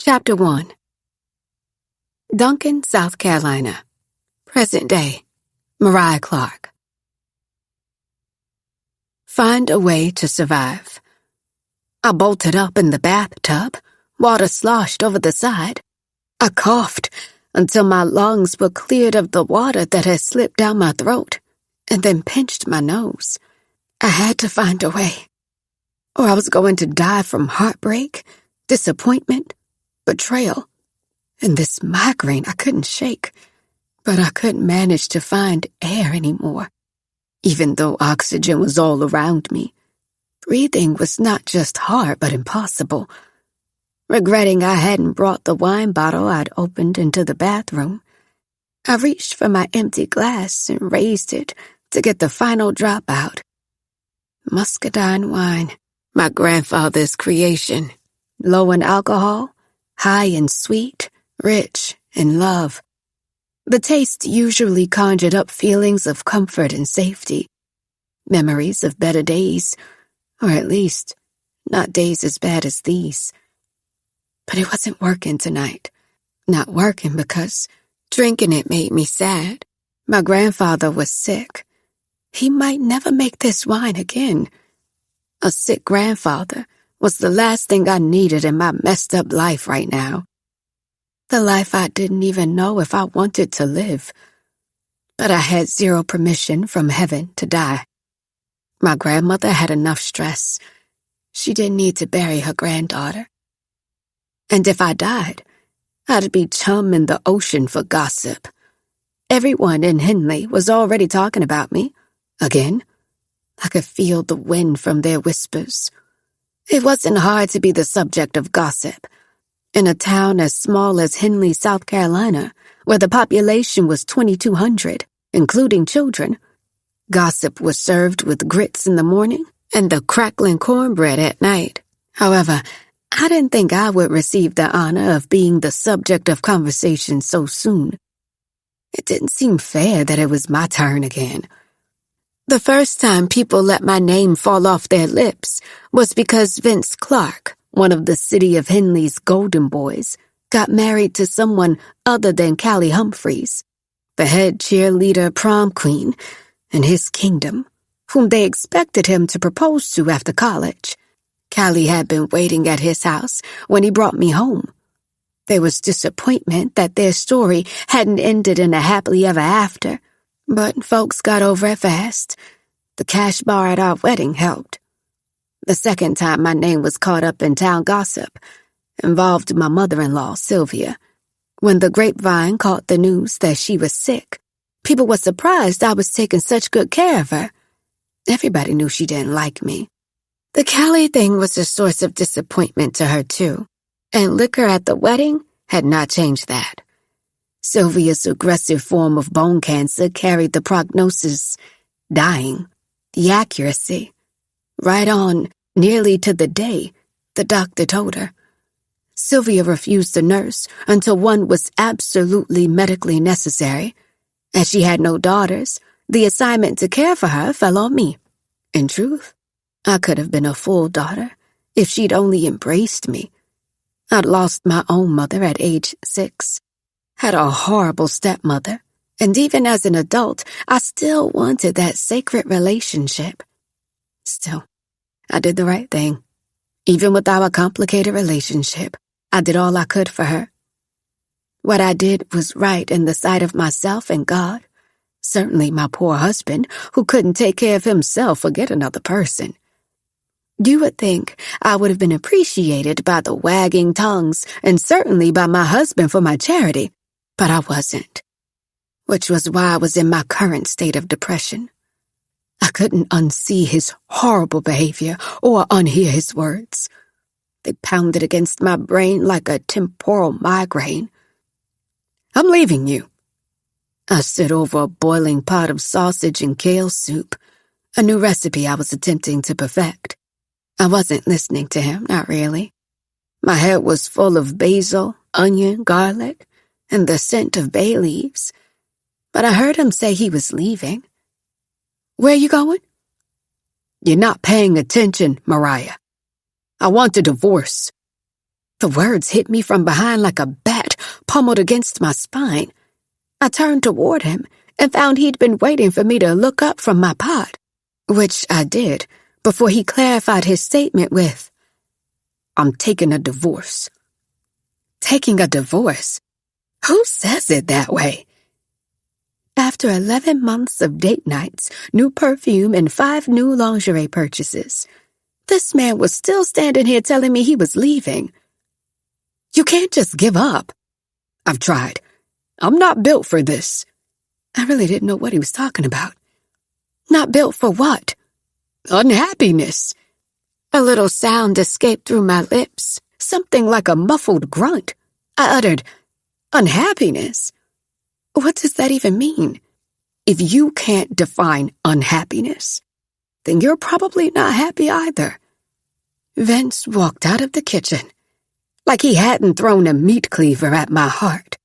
Chapter 1. Duncan, South Carolina. Present day. Mariah Clark. Find a way to survive. I bolted up in the bathtub. Water sloshed over the side. I coughed until my lungs were cleared of the water that had slipped down my throat, and then pinched my nose. I had to find a way, or I was going to die from heartbreak, disappointment, betrayal, and this migraine I couldn't shake. But I couldn't manage to find air anymore. Even though oxygen was all around me, breathing was not just hard but impossible. Regretting I hadn't brought the wine bottle I'd opened into the bathroom, I reached for my empty glass and raised it to get the final drop out. Muscadine wine, my grandfather's creation, low in alcohol, high in sweet, rich in love. The taste usually conjured up feelings of comfort and safety, memories of better days, or at least not days as bad as these. But it wasn't working tonight. Not working because drinking it made me sad. My grandfather was sick. He might never make this wine again. A sick grandfather was the last thing I needed in my messed up life right now. The life I didn't even know if I wanted to live. But I had zero permission from heaven to die. My grandmother had enough stress. She didn't need to bury her granddaughter. And if I died, I'd be chum in the ocean for gossip. Everyone in Henley was already talking about me. Again, I could feel the wind from their whispers. It wasn't hard to be the subject of gossip. In a town as small as Henley, South Carolina, where the population was 2,200, including children, gossip was served with grits in the morning and the crackling cornbread at night. However, I didn't think I would receive the honor of being the subject of conversation so soon. It didn't seem fair that it was my turn again. The first time people let my name fall off their lips was because Vince Clark, one of the city of Henley's golden boys, got married to someone other than Callie Humphreys, the head cheerleader prom queen in his kingdom, whom they expected him to propose to after college. Callie had been waiting at his house when he brought me home. There was disappointment that their story hadn't ended in a happily ever after, but folks got over it fast. The cash bar at our wedding helped. The second time my name was caught up in town gossip involved my mother-in-law, Sylvia. When the grapevine caught the news that she was sick, people were surprised I was taking such good care of her. Everybody knew she didn't like me. The Callie thing was a source of disappointment to her, too, and liquor at the wedding had not changed that. Sylvia's aggressive form of bone cancer carried the prognosis, dying, the accuracy, right on, nearly to the day, the doctor told her. Sylvia refused to nurse until one was absolutely medically necessary. As she had no daughters, the assignment to care for her fell on me. In truth, I could have been a full daughter if she'd only embraced me. I'd lost my own mother at age 6, had a horrible stepmother, and even as an adult, I still wanted that sacred relationship. Still, I did the right thing. Even with our complicated relationship, I did all I could for her. What I did was right in the sight of myself and God. Certainly my poor husband, who couldn't take care of himself, forget another person. You would think I would have been appreciated by the wagging tongues and certainly by my husband for my charity, but I wasn't. Which was why I was in my current state of depression. I couldn't unsee his horrible behavior or unhear his words. They pounded against my brain like a temporal migraine. I'm leaving you. I stood over a boiling pot of sausage and kale soup, a new recipe I was attempting to perfect. I wasn't listening to him, not really. My head was full of basil, onion, garlic, and the scent of bay leaves. But I heard him say he was leaving. Where are you going? You're not paying attention, Mariah. I want a divorce. The words hit me from behind like a bat pummeled against my spine. I turned toward him and found he'd been waiting for me to look up from my pot, which I did before he clarified his statement with, "I'm taking a divorce." Taking a divorce? Who says it that way? After 11 months of date nights, new perfume, and 5 new lingerie purchases, this man was still standing here telling me he was leaving. You can't just give up. I've tried. I'm not built for this. I really didn't know what he was talking about. Not built for what? Unhappiness. A little sound escaped through my lips, something like a muffled grunt. I uttered, "Unhappiness? What does that even mean? If you can't define unhappiness, then you're probably not happy either." Vince walked out of the kitchen like he hadn't thrown a meat cleaver at my heart.